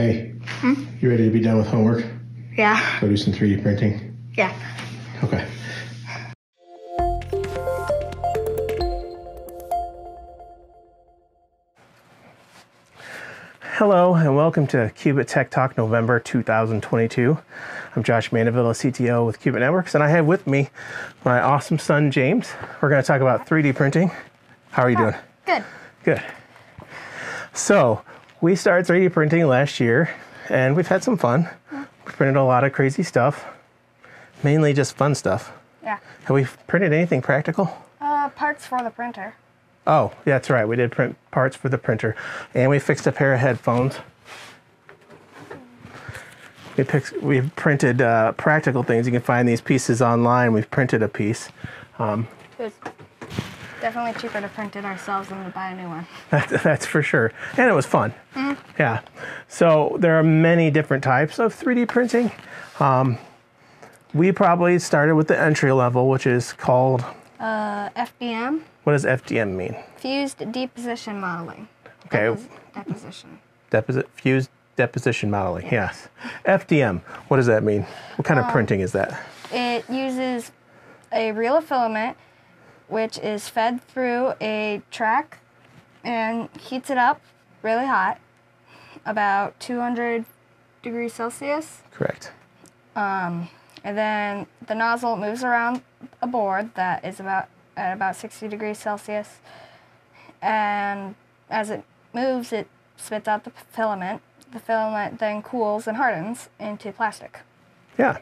Hey, you ready to be done with homework? Yeah. Go do some 3D printing? Yeah. Okay. Hello and welcome to Qubit Tech Talk November 2022. I'm Josh Mandeville, a CTO with Qubit Networks, and I have with me my awesome son, James. We're going to talk about 3D printing. How are you doing? Good. Good. So, we started 3D printing last year, and we've had some fun. We printed a lot of crazy stuff, mainly just fun stuff. Yeah. Have we printed anything practical? Parts for the printer. Oh, yeah, that's right. We did print parts for the printer, and we fixed a pair of headphones. We printed practical things. You can find these pieces online. We've printed a piece. It was definitely cheaper to print it ourselves than to buy a new one. That's for sure. And it was fun. Yeah. So there are many different types of 3D printing. We probably started with the entry level, which is called... FDM. What does FDM mean? Fused Deposition Modeling. Okay. Deposition. Fused Deposition Modeling, yes. FDM, what does that mean? What kind of printing is that? It uses a reel of filament, which is fed through a track and heats it up really hot, about 200 degrees Celsius. Correct. And then the nozzle moves around a board that is at about 60 degrees Celsius. And as it moves, it spits out the filament. The filament then cools and hardens into plastic. Yeah.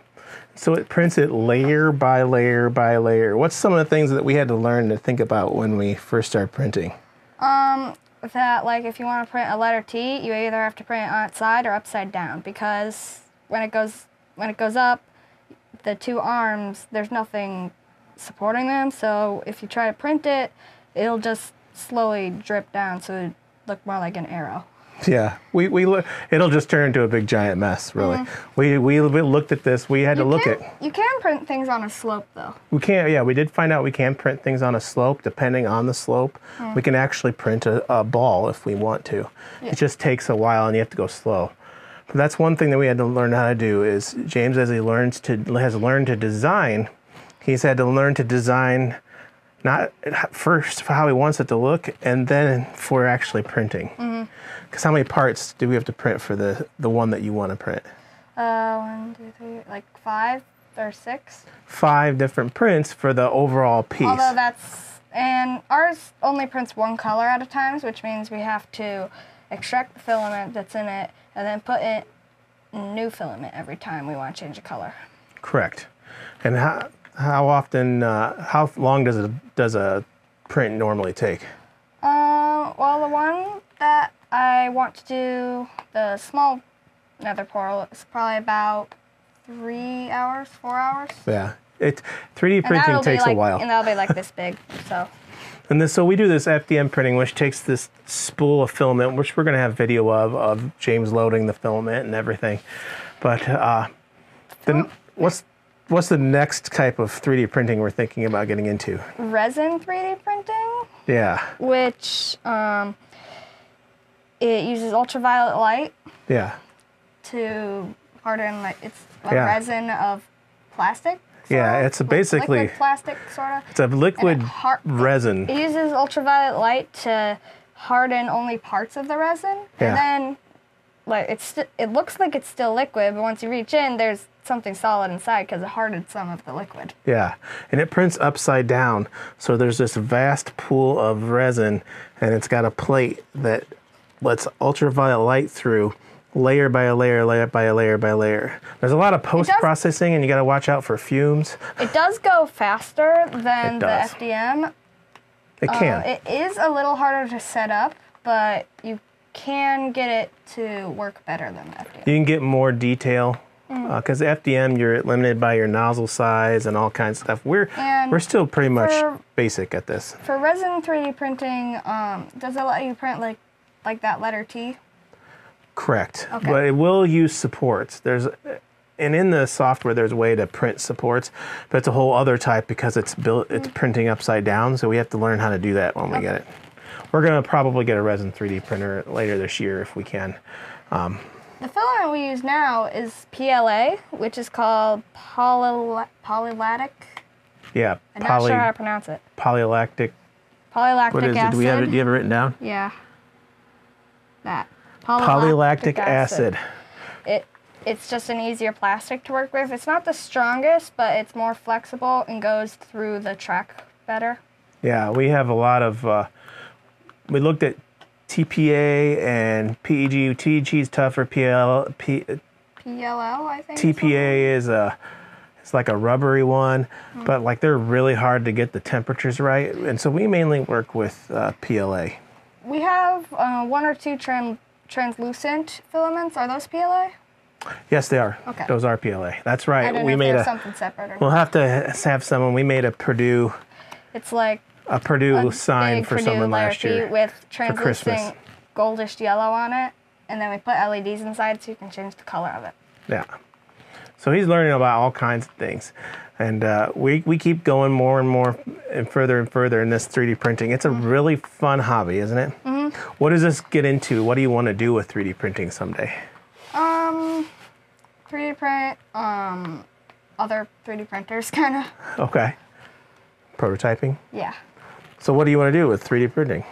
So it prints it layer by layer by layer. What's some of the things that we had to learn to think about when we first started printing? That, like, if you want to print a letter T, you either have to print it on its side or upside down, because when it goes up, the two arms, there's nothing supporting them, so if you try to print it, it'll just slowly drip down, so it look more like an arrow. Yeah, it'll just turn into a big giant mess, really. We looked at this, we had to look at... You can print things on a slope, though. We can, yeah, we did find out we can print things on a slope. Depending on the slope, we can actually print a ball if we want to. Yeah. It just takes a while and you have to go slow. But that's one thing that we had to learn how to do is James, as he has learned to design, he's had to learn to design not first for how he wants it to look and then for actually printing. Because how many parts do we have to print for the one that you want to print? 1, 2, 3, like 5 or 6. 5 different prints for the overall piece. Although and ours only prints one color at a time, which means we have to extract the filament that's in it and then put in new filament every time we want to change a color. Correct. And how often, how long does a print normally take? Well, the one that I want to do, the small nether portal, is probably about 3 hours, 4 hours. Yeah, 3D printing takes a while. And that'll be like this big, so. So we do this FDM printing, which takes this spool of filament, which we're going to have video of James loading the filament and everything. But what's the next type of 3D printing we're thinking about getting into? Resin 3D printing. Yeah. Which it uses ultraviolet light. Yeah. To harden, it's a resin of plastic. Yeah, it's basically liquid plastic, sort of. It's a liquid resin. It uses ultraviolet light to harden only parts of the resin, and then it looks like it's still liquid, but once you reach in, there's something solid inside because it hardened some of the liquid. Yeah, and it prints upside down, so there's this vast pool of resin, and it's got a plate that lets ultraviolet light through. Layer by a layer, layer by a layer by layer. There's a lot of post-processing, and you got to watch out for fumes. It does go faster than the FDM. It can. It is a little harder to set up, but you can get it to work better than the FDM. You can get more detail, because the FDM, you're limited by your nozzle size and all kinds of stuff. We're still pretty much basic at this. For resin 3D printing, does it let you print like that letter T? Correct. Okay. But it will use supports. And in the software there's a way to print supports, but it's a whole other type because it's printing upside down, so we have to learn how to do that when we get it. We're going to probably get a resin 3D printer later this year if we can. The filament we use now is PLA, which is called polylactic. Yeah, I'm not sure how to pronounce it. polylactic. Polylactic What is acid. it? Do you have it written down? Yeah. That. Polylactic acid. It's just an easier plastic to work with. It's not the strongest, but it's more flexible and goes through the track better. Yeah, we have a lot of. We looked at TPA and PEG. TEG is tougher. PLL, I think. TPA is it's like a rubbery one, but like they're really hard to get the temperatures right, and so we mainly work with PLA. We have 1 or 2 translucent filaments. Are those PLA? Yes, they are. Okay. Those are PLA. That's right. I don't know if there's something separate or not. We'll have to have someone. We made a Purdue. It's like a Purdue sign big for Purdue someone layer last year with for Christmas. translucent goldish yellow on it, and then we put LEDs inside so you can change the color of it. Yeah. So he's learning about all kinds of things, and we keep going more and more and further in this 3D printing. It's a really fun hobby, isn't it? Mm-hmm. What does this get into? What do you want to do with 3D printing someday? 3D print other 3D printers, kind of. Okay. Prototyping? Yeah. So what do you want to do with 3D printing?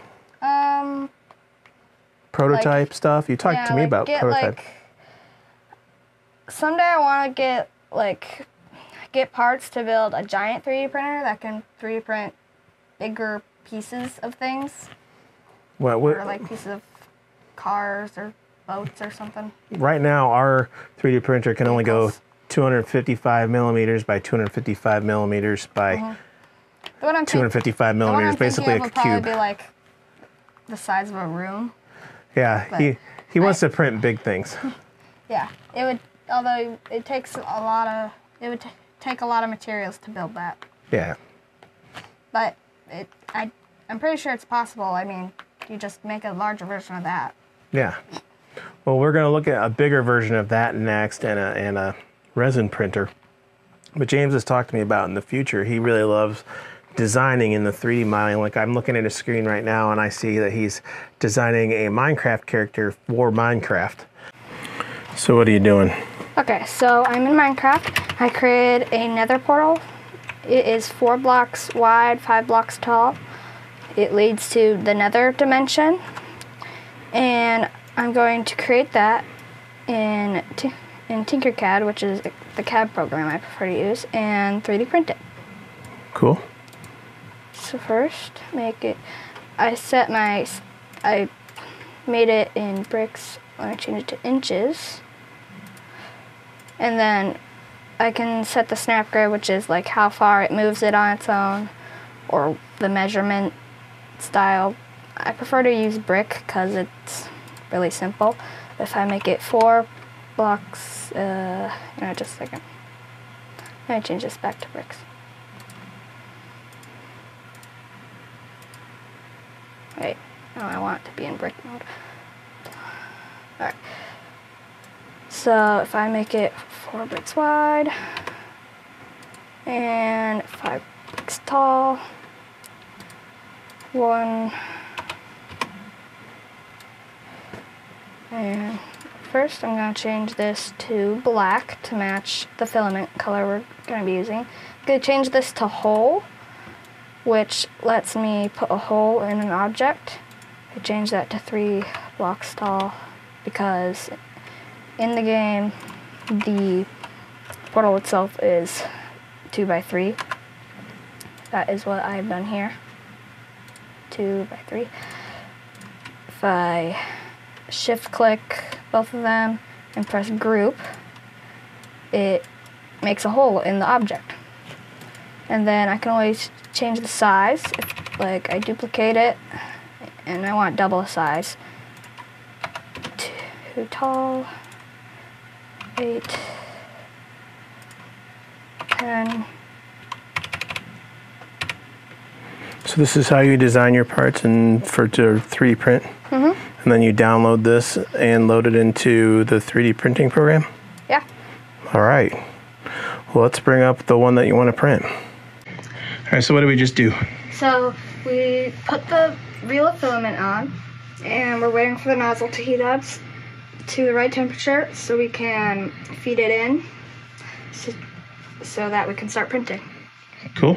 Prototype stuff? You talked to me about prototype. Someday I want to get parts to build a giant 3D printer that can 3D print bigger pieces of things. Or like pieces of cars or boats or something. Right now, our 3D printer can only go 255 millimeters by 255 millimeters by 255 millimeters, basically a cube. Would probably be like the size of a room. Yeah, but he wants to print big things. Yeah, it would. Although it takes it would take a lot of materials to build that. Yeah. But I'm pretty sure it's possible. I mean, you just make a larger version of that. Yeah. Well, we're going to look at a bigger version of that next, and a resin printer. But James has talked to me about in the future. He really loves designing in the 3D modeling. Like I'm looking at his screen right now, and I see that he's designing a Minecraft character for Minecraft. So what are you doing? Okay, so I'm in Minecraft. I created a nether portal. It is 4 blocks wide, 5 blocks tall. It leads to the nether dimension. And I'm going to create that in Tinkercad, which is the CAD program I prefer to use, and 3D print it. Cool. So first, I made it in bricks. Let me change it to inches. And then I can set the snap grid, which is like how far it moves it on its own, or the measurement style. I prefer to use brick because it's really simple. If I make it 4 blocks, just a second. Let me change this back to bricks. Wait, no, I want it to be in brick mode. Alright. So if I make it 4 bricks wide and 5 bricks tall, 1, and first I'm going to change this to black to match the filament color we're going to be using. I'm going to change this to hole, which lets me put a hole in an object. I change that to 3 blocks tall because in the game the portal itself is 2 by 3. That is what I've done here. 2 by 3. If I shift click both of them and press group, it makes a hole in the object. And then I can always change the size. If, like, I duplicate it and I want double the size. 2 tall, 8, 10. So this is how you design your parts and for to 3D print? Mm-hmm. And then you download this and load it into the 3D printing program? Yeah. All right. Well, let's bring up the one that you want to print. All right, so what did we just do? So we put the reel of filament on, and we're waiting for the nozzle to heat up to the right temperature so we can feed it in so that we can start printing. Cool.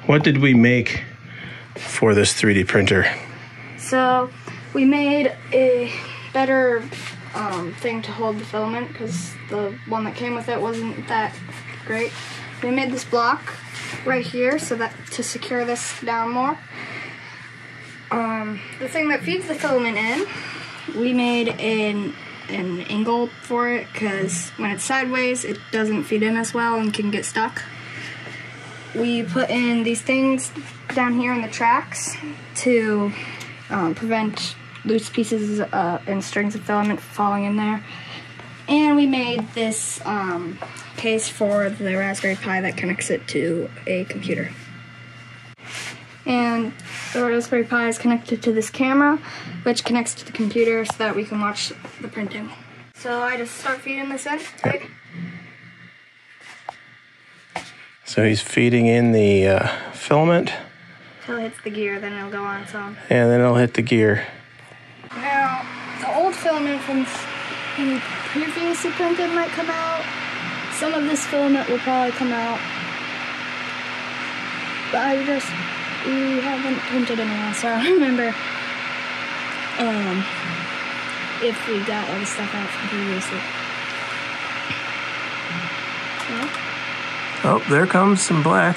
What did we make for this 3D printer? So we made a better thing to hold the filament because the one that came with it wasn't that great. We made this block right here so that to secure this down more. The thing that feeds the filament in, we made an angle for it because when it's sideways it doesn't feed in as well and can get stuck. We put in these things down here in the tracks to prevent loose pieces and strings of filament falling in there. And we made this case for the Raspberry Pi that connects it to a computer. And the Raspberry Pi is connected to this camera, which connects to the computer so that we can watch the printing. So I just start feeding this in, right? So he's feeding in the filament. Until it hits the gear, then it'll go on its own. And then it'll hit the gear. Now, the old filament from previously printed might come out. Some of this filament will probably come out. But we haven't printed in a while, so I don't remember if we got all the stuff out from previously. Yeah. Oh, there comes some black.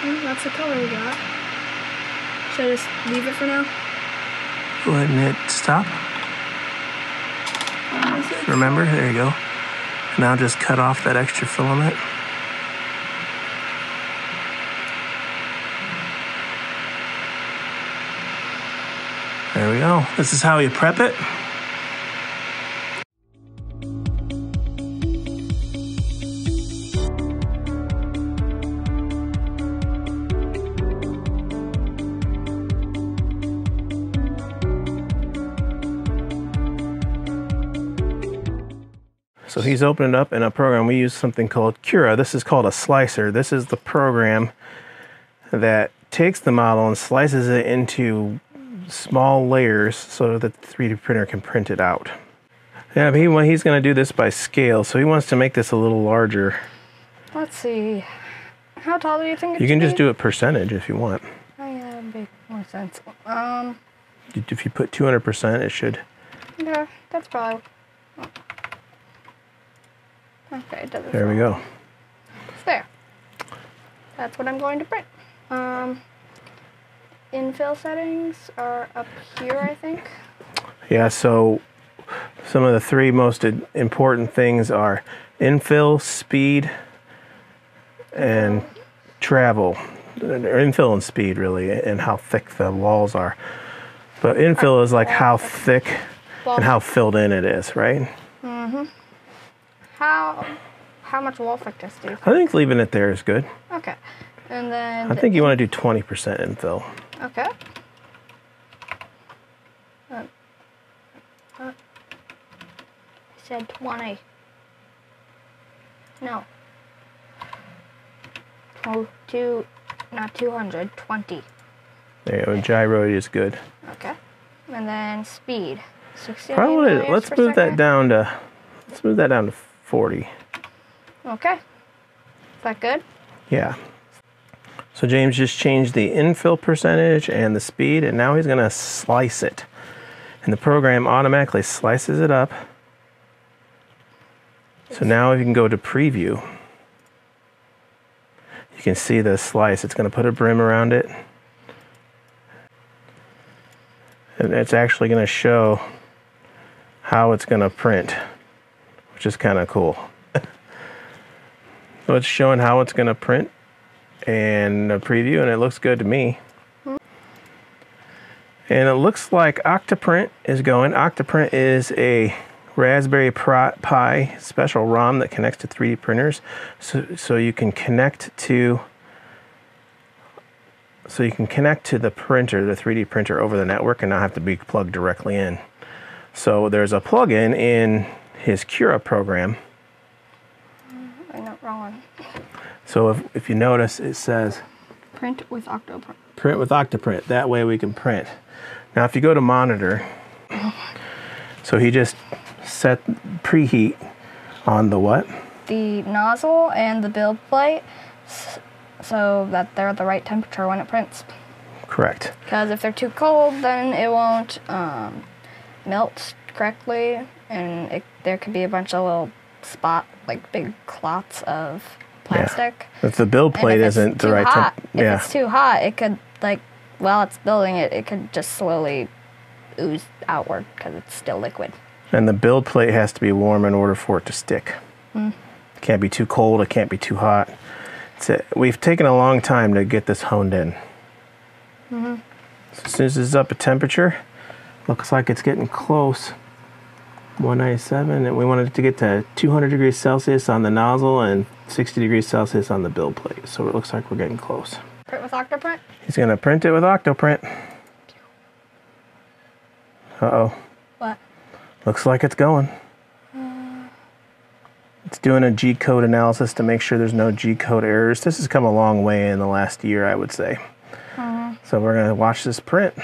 Well, that's the color we got. Should I just leave it for now? Go ahead and hit stop. Remember, there you go. Now just cut off that extra filament. There we go. This is how you prep it. So he's opened up in a program. We use something called Cura. This is called a slicer. This is the program that takes the model and slices it into small layers so that the 3D printer can print it out. Yeah, he's going to do this by scale, so he wants to make this a little larger. Let's see. How tall do you think it should be? You can just do it percentage if you want. Oh yeah, that would make more sense. If you put 200%, it should. Yeah, that's probably... Okay, it doesn't. There we go. It's there. That's what I'm going to print. Infill settings are up here, I think. Yeah, so some of the three most important things are infill, speed, and travel. Or infill and speed, really, and how thick the walls are. But infill is like how thick and how filled in it is, right? Mm-hmm. How much wall thickness do you think? I think leaving it there is good. Okay. And then... I think you want to do 20% infill. Okay. I said 20. No. Oh, not 200, 20. There you go. Gyro is good. Okay. And then speed. 60 Probably, meters let's per move that second. down to 40. Okay. Is that good? Yeah. So James just changed the infill percentage and the speed, and now he's going to slice it. And the program automatically slices it up. So now if you can go to preview, you can see the slice. It's going to put a brim around it. And it's actually going to show how it's going to print, which is kind of cool. So it's showing how it's going to print and a preview, and it looks good to me. And it looks like Octoprint is going. Octoprint is a Raspberry Pi special ROM that connects to 3D printers, so you can connect to the printer, the 3D printer, over the network and not have to be plugged directly in. So there's a plugin in his Cura program. I'm not wrong. So if you notice, it says Print with Octoprint. Print with Octoprint. That way we can print. Now if you go to monitor, so he just set preheat on the what? The nozzle and the build plate so that they're the right temperature when it prints. Correct. Because if they're too cold, then it won't melt correctly, and there could be a bunch of little big clots of plastic. Yeah. If the build plate isn't the right temperature. If it's too hot, it could, while it's building it, it could just slowly ooze outward because it's still liquid. And the build plate has to be warm in order for it to stick. Mm. It can't be too cold, it can't be too hot. We've taken a long time to get this honed in. Mm-hmm. So as soon as it's up at temperature, looks like it's getting close. 197, and we wanted it to get to 200 degrees Celsius on the nozzle and 60 degrees Celsius on the build plate. So it looks like we're getting close. Print with Octoprint? He's going to print it with Octoprint. Uh-oh. What? Looks like it's going. It's doing a G-code analysis to make sure there's no G-code errors. This has come a long way in the last year, I would say. So we're going to watch this print.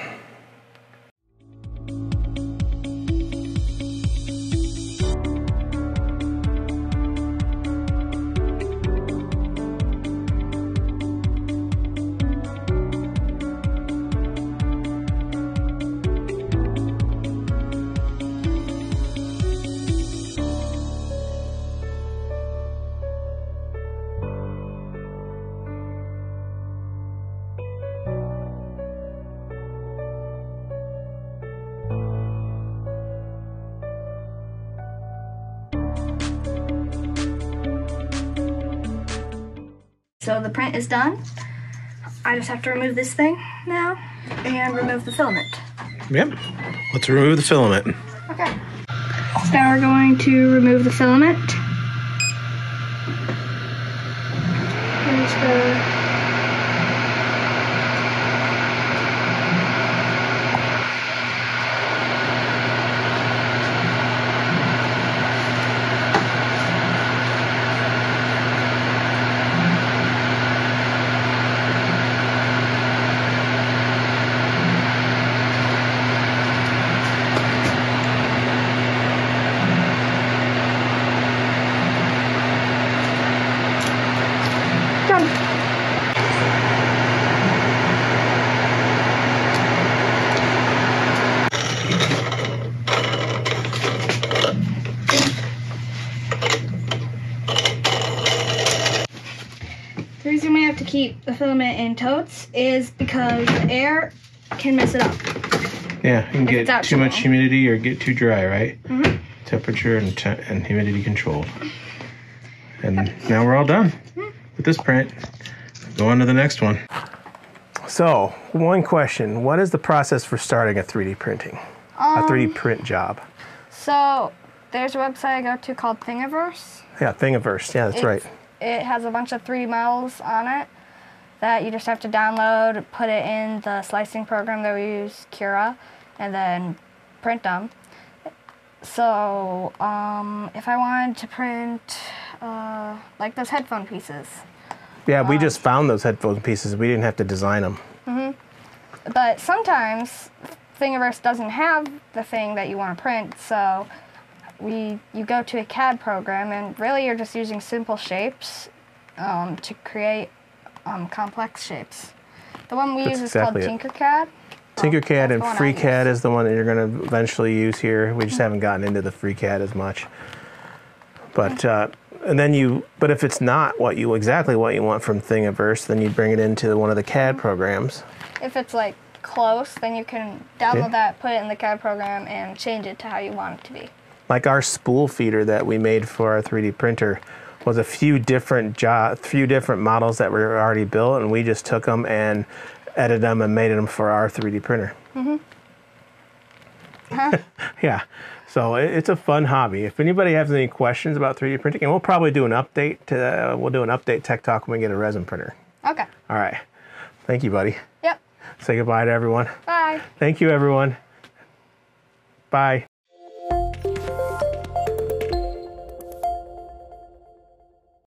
So the print is done. I just have to remove this thing now and remove the filament. Yep. Let's remove the filament. Okay. So now we're going to remove the filament. Here's the... The reason we have to keep the filament in totes is because the air can mess it up. Yeah, you can get too much humidity or get too dry, right? Mm-hmm. Temperature and humidity control. And now we're all done with this print. Go on to the next one. So, one question. What is the process for starting a 3D printing? A 3D print job? So, there's a website I go to called Thingiverse. Yeah, Thingiverse. Yeah, that's right. It has a bunch of 3D models on it that you just have to download, put it in the slicing program that we use, Cura, and then print them. So, if I wanted to print, like those headphone pieces. Yeah, we just found those headphone pieces. We didn't have to design them. Mm-hmm. But sometimes Thingiverse doesn't have the thing that you want to print, so you go to a CAD program, and really you're just using simple shapes to create complex shapes. The one we use is called Tinkercad. TinkerCAD and FreeCAD is the one that you're going to eventually use here. We just haven't gotten into the FreeCAD as much. But and then but if it's not exactly what you want from Thingiverse, then you bring it into one of the CAD programs. If it's like close, then you can download that, put it in the CAD program, and change it to how you want it to be. Like our spool feeder that we made for our 3D printer was a few different models that were already built, and we just took them and edited them and made them for our 3D printer. Mm-hmm. Huh? Yeah. So it's a fun hobby. If anybody has any questions about 3D printing, and we'll probably do an update we'll do an update tech talk when we get a resin printer. Okay. All right. Thank you, buddy. Yep. Say goodbye to everyone. Bye. Thank you, everyone. Bye.